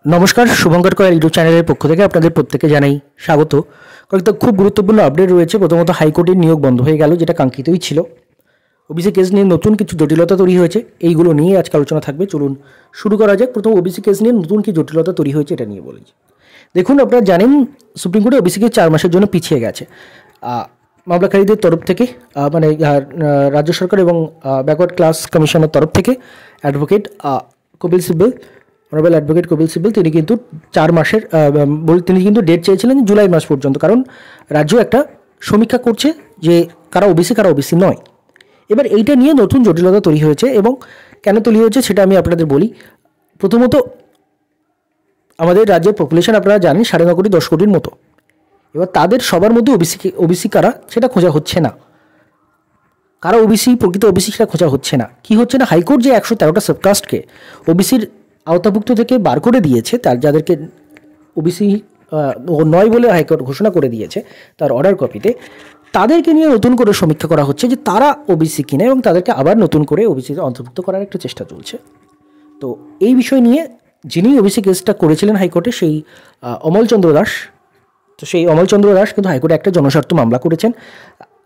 নমস্কার, শুভঙ্কর কয়াল ইউটিউব চ্যানেলের পক্ষ থেকে আপনাদের প্রত্যেকে জানাই স্বাগত। কয়েকটা খুব গুরুত্বপূর্ণ আপডেট রয়েছে। প্রথমত হাইকোর্টের নিয়োগ বন্ধ হয়ে গেল, যেটা কাঙ্ক্ষিতই ছিল। ওবিসি কেস নিয়ে নতুন কিছু জটিলতা তৈরি হয়েছে, এইগুলো নিয়ে আজকে আলোচনা থাকবে। চলুন শুরু করা যাক। প্রথম, ওবিসি কেস নিয়ে নতুন কি জটিলতা তৈরি হয়েছে এটা নিয়ে বলি। দেখুন, আপনারা জানেন সুপ্রিম কোর্টে ওবিসি কেস 4 মাসের জন্য পিছিয়ে গেছে। মামলাকারীদের তরফ থেকে মানে রাজ্য সরকার এবং ব্যাকওয়ার্ড ক্লাস কমিশনের তরফ থেকে advocate Kapil Sibal, honourable advocate Kapil Sibal, তিনি কিন্তু 4 মাসের তিনি কিন্তু ডেট চেয়েছিলেন জুলাই মাস পর্যন্ত, কারণ রাজ্য একটা সমীক্ষা করছে যে কারা ওবিসি নয়। এবার এইটা নিয়ে নতুন জটিলতা তৈরি হয়েছে, এবং কেন তৈরি হয়েছে সেটা আমি আপনাদের বলি। প্রথমত, আমাদের রাজ্যের পপুলেশন আপনারা জানেন 9.5 কোটি 10 কোটির মতো। এবার তাদের সবার মধ্যে ওবিসি কারা সেটা খোঁজা হচ্ছে না। কারা প্রকৃত ওবিসি সেটা খোঁজা হচ্ছে না। কি হচ্ছে না, হাইকোর্ট যে 113টা সাবকাস্টকে ওবিসির আওতাভুক্ত থেকে বার করে দিয়েছে, তার যাদেরকে ওবিসি নয় বলে হাইকোর্ট ঘোষণা করে দিয়েছে তার অর্ডার কপিতে, তাদেরকে নিয়ে নতুন করে সমীক্ষা করা হচ্ছে যে তারা ওবিসি কিনা, এবং তাদেরকে আবার নতুন করে ওবিসিতে অন্তর্ভুক্ত করার একটা চেষ্টা চলছে। তো এই বিষয় নিয়ে যিনি ওবিসি কেসটা করেছিলেন হাইকোর্টে, সেই অমলচন্দ্র দাস, তো সেই অমলচন্দ্র দাস কিন্তু হাইকোর্টে একটা জনস্বার্থ মামলা করেছেন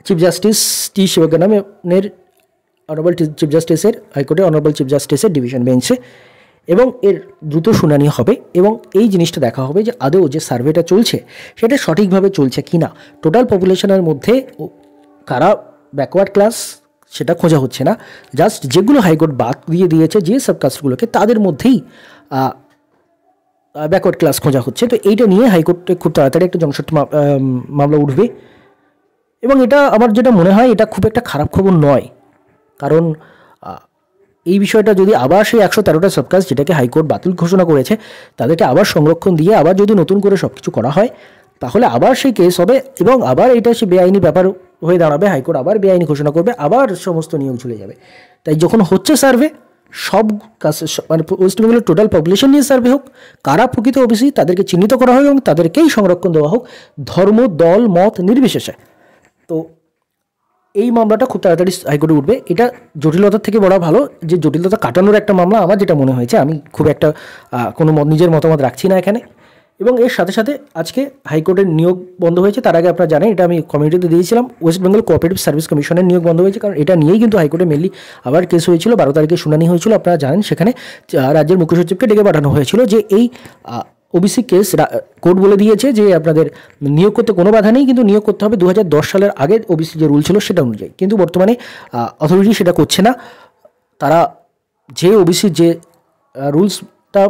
চিফ জাস্টিস টি শিবজ্ঞানমের অনারেবল চিফ জাস্টিসের হাইকোর্টে অনারেবল চিফ জাস্টিসের ডিভিশন বেঞ্চে, এবং এর দ্রুত শুনানি হবে, এবং এই জিনিসটা দেখা হবে যে আদৌ যে সার্ভেটা চলছে সেটা সঠিকভাবে চলছে কি না। টোটাল পপুলেশনের মধ্যে কারা ব্যাকওয়ার্ড ক্লাস সেটা খোঁজা হচ্ছে না, জাস্ট যেগুলো হাইকোর্ট বাদ দিয়ে দিয়েছে যে সাবকাস্টগুলোকে, তাদের মধ্যেই ব্যাকওয়ার্ড ক্লাস খোঁজা হচ্ছে। তো এইটা নিয়ে হাইকোর্টে খুব তাড়াতাড়ি একটা জনস্বার্থ মামলা উঠবে, এবং এটা আমার যেটা মনে হয় এটা খুব একটা খারাপ খবর নয়। কারণ এই বিষয়টা যদি আবার সেই 113টা সাবকাস্ট যেটাকে হাইকোর্ট বাতিল ঘোষণা করেছে তাদেরকে আবার সংরক্ষণ দিয়ে আবার যদি নতুন করে সব কিছু করা হয়, তাহলে আবার সেই কেস হবে, এবং আবার এটা সে বেআইনি ব্যাপার হয়ে দাঁড়াবে। হাইকোর্ট আবার বেআইনি ঘোষণা করবে, আবার সমস্ত নিয়োগ চলে যাবে। তাই যখন হচ্ছে সার্ভে, সব কাছে মানে ওয়েস্ট বেঙ্গলের টোটাল পপুলেশন নিয়ে সার্ভে হোক, কারা প্রকৃত ওবিসি তাদেরকে চিহ্নিত করা হোক, এবং তাদেরকেই সংরক্ষণ দেওয়া হোক, ধর্ম, দল, মত নির্বিশেষে। তো এই মামলাটা খুব তাড়াতাড়ি হাইকোর্টে উঠবে। এটা জটিলতার থেকে বলা ভালো, যে জটিলতা কাটানোর একটা মামলা আমার যেটা মনে হয়েছে। আমি খুব একটা কোনো নিজের মতামত রাখছি না এখানে। এবং এর সাথে সাথে আজকে হাইকোর্টের নিয়োগ বন্ধ হয়েছে। তার আগে আপনারা জানেন, এটা আমি কমিউনিটিতে দিয়েছিলাম, ওয়েস্ট বেঙ্গল কোঅপারেটিভ সার্ভিস কমিশনের নিয়োগ বন্ধ হয়েছে, কারণ এটা নিয়েই কিন্তু হাইকোর্টে মেনলি আবার কেস হয়েছিল। 12 তারিখে শুনানি হয়েছিল, আপনারা জানেন। সেখানে রাজ্যের মুখ্য সচিবকে ডেকে পাঠানো হয়েছিল যে এই ওবিসি কেস কোর্ট বলে দিয়েছে যে আপনাদের নিয়োগ করতে কোনো বাধা নেই, কিন্তু নিয়োগ করতে হবে 2010 সালের আগে ওবিসি যে রুল ছিল সেটা অনুযায়ী। কিন্তু বর্তমানে অথরিটি সেটা করছে না। তারা যে ওবিসির যে রুলসটা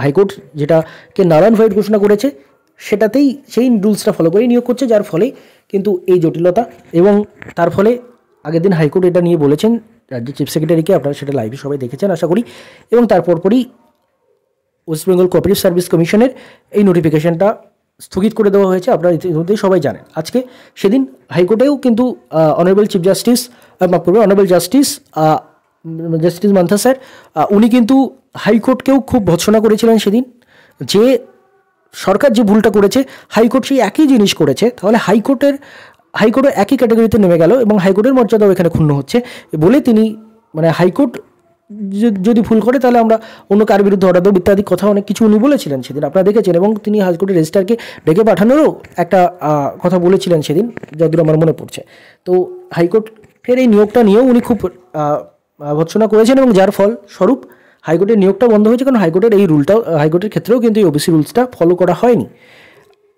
হাইকোর্ট যেটাকে নাল অ্যান্ড ভয়েড ঘোষণা করেছে, সেটাতেই সেই রুলসটা ফলো করে নিয়োগ করছে, যার ফলে কিন্তু এই জটিলতা। এবং তার ফলে আগের দিন হাইকোর্ট এটা নিয়ে বলেছেন রাজ্যের চিফ সেক্রেটারিকে, আপনারা সেটা লাইভে সবাই দেখেছেন আশা করি। এবং তারপরই ওয়েস্ট বেঙ্গল কোঅপারেটিভ সার্ভিস কমিশনের এই নোটিফিকেশনটা স্থগিত করে দেওয়া হয়েছে, আপনারা ইতিমধ্যেই সবাই জানেন। আজকে সেদিন হাইকোর্টেও কিন্তু honourable chief justice honourable justice Mantha sir, উনি কিন্তু হাইকোর্টকেও খুব ভৎসনা করেছিলেন সেদিন, যে সরকার যে ভুলটা করেছে হাইকোর্ট সেই একই জিনিস করেছে, তাহলে হাইকোর্টের একই ক্যাটাগরিতে নেমে গেল, এবং হাইকোর্টের মর্যাদাও এখানে ক্ষুণ্ণ হচ্ছে বলে তিনি, মানে হাইকোর্ট যদি ভুল করে তাহলে আমরা অন্য কার বিরুদ্ধে অর্ডার দেবো ইত্যাদি কথা অনেক কিছু উনি বলেছিলেন সেদিন, আপনারা দেখেছেন। এবং তিনি হাইকোর্টের রেজিস্ট্রারকে ডেকে পাঠানোরও একটা কথা বলেছিলেন সেদিন, যতদূর আমার মনে পড়ছে। তো হাইকোর্টের এই নিয়োগটা নিয়েও উনি খুব ভৎসনা করেছেন, এবং যার ফল স্বরূপ হাইকোর্টের নিয়োগটা বন্ধ হয়েছে, কারণ হাইকোর্টের ক্ষেত্রেও কিন্তু এই ওবিসি রুলসটা ফলো করা হয়নি।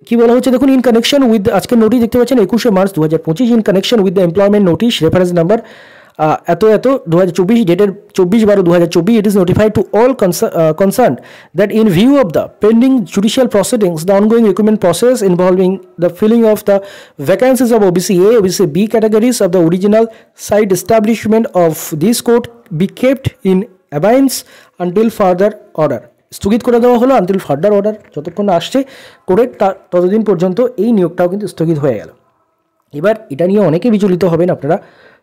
কি বলা হচ্ছে দেখুন, ইন কানেকশন উইথ আজকের নোটিশ দেখতে পাচ্ছেন 21শে March 2025, in connection with the employment notice reference number এত 2024 ডেটের 24/12/2024, it is notified to all concerned that in view of the pending judicial proceedings, the ongoing recruitment process involving the filling of the vacancies of OBC A, OBC B categories of the original site establishment of this court be kept in abeyance until further order. স্থগিত করে দেওয়া হলো until further order, যতক্ষণ আসছে কোর্টের ততদিন পর্যন্ত এই নিয়োগটাও কিন্তু স্থগিত হয়ে গেল। এবার এটা নিয়ে অনেকে বিচলিত হবেন আপনারা,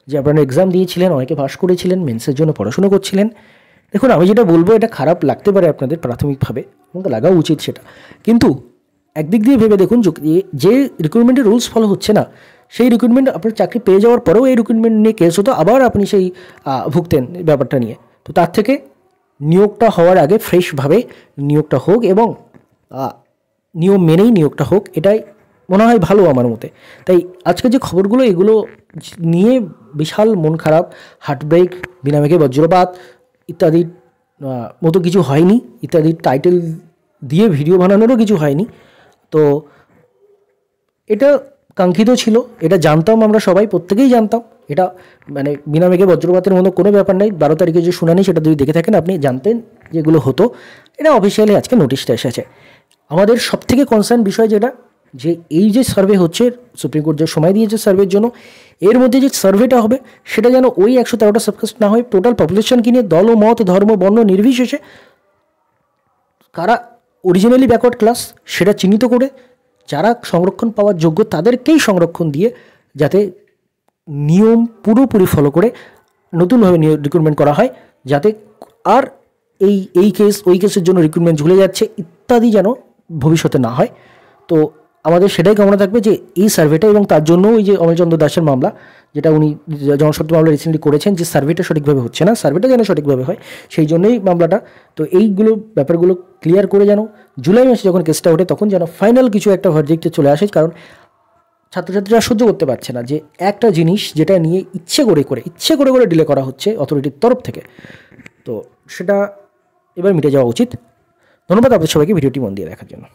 যে আপনারা এক্সাম দিয়েছিলেন, অনেকে পাস করেছিলেন, মেন্সের জন্য পড়াশুনো করছিলেন। দেখুন, আমি যেটা বলবো এটা খারাপ লাগতে পারে আপনাদের প্রাথমিকভাবে, এবং লাগাও উচিত সেটা, কিন্তু একদিক দিয়ে ভেবে দেখুন, যে রিক্রুটমেন্টের রুলস ফলো হচ্ছে না, সেই রিক্রুটমেন্ট আপনার চাকরি পেয়ে যাওয়ার পরেও এই রিক্রুটমেন্ট নিয়ে কেস হতো, আবার আপনি সেই ভুগতেন ব্যাপারটা নিয়ে। তো তার থেকে নিয়োগটা হওয়ার আগে ফ্রেশভাবে নিয়োগটা হোক এবং নিয়ম মেনেই নিয়োগটা হোক, এটাই মনে হয় ভালো আমার মতে। তাই আজকে যে খবরগুলো এগুলো নিয়ে বিশাল মন খারাপ, হার্টব্রেক, বিনা মেঘে বজ্রপাত ইত্যাদির মতো কিছু হয়নি, ইত্যাদির টাইটেল দিয়ে ভিডিও বানানোরও কিছু হয়নি। তো এটা কাঙ্ক্ষিত ছিল, এটা জানতাম আমরা সবাই, প্রত্যেকেই জানতাম। এটা মানে বিনা মেঘে বজ্রপাতের মতো কোনো ব্যাপার নেই। 12 তারিখে যে শুনানি সেটা যদি দেখে থাকেন আপনি জানতেন যেগুলো হতো। এটা অফিসিয়ালি আজকে নোটিশটা এসেছে। আমাদের সবথেকে কনসার্ন বিষয় যেটা, যে এই যে সার্ভে হচ্ছে, সুপ্রিম কোর্ট যে সময় দিয়েছে সার্ভের জন্য, এর মধ্যে যে সার্ভেটা হবে সেটা যেন ওই 113টা সাবকাস্ট না হয়, টোটাল পপুলেশনকে নিয়ে দল ও মত, ধর্ম, বর্ণ নির্বিশেষে কারা অরিজিনালি ব্যাকওয়ার্ড ক্লাস সেটা চিহ্নিত করে যারা সংরক্ষণ পাওয়ার যোগ্য তাদেরকেই সংরক্ষণ দিয়ে যাতে নিয়ম পুরোপুরি ফলো করে নতুনভাবে রিক্রুটমেন্ট করা হয়, যাতে আর এই কেস ওই কেসের জন্য রিক্রুটমেন্ট ঝুলে যাচ্ছে ইত্যাদি যেন ভবিষ্যতে না হয়। তো আমাদের সেটাই কামনা থাকবে যে এই সার্ভেটা, এবং তার জন্য ওই যে অমলচন্দ্র দাসের মামলা যেটা উনি জনস্বার্থ মামলা রিসেন্টলি করেছেন, যে সার্ভেটা সঠিকভাবে হচ্ছে না, সার্ভেটা যেন সঠিকভাবে হয় সেই জন্যই মামলাটা। তো এইগুলো ব্যাপারগুলো ক্লিয়ার করে যেন জুলাই মাসে যখন কেসটা ওঠে তখন যেন ফাইনাল কিছু একটা ভার্ডিক্টে চলে আসে, কারণ ছাত্রছাত্রীরা সহ্য করতে পারছে না যে একটা জিনিস যেটা নিয়ে ইচ্ছে করে ডিলে করা হচ্ছে অথরিটির তরফ থেকে। তো সেটা এবার মিটে যাওয়া উচিত। ধন্যবাদ আপনাদের সবাইকে ভিডিওটি মন দিয়ে দেখার জন্য।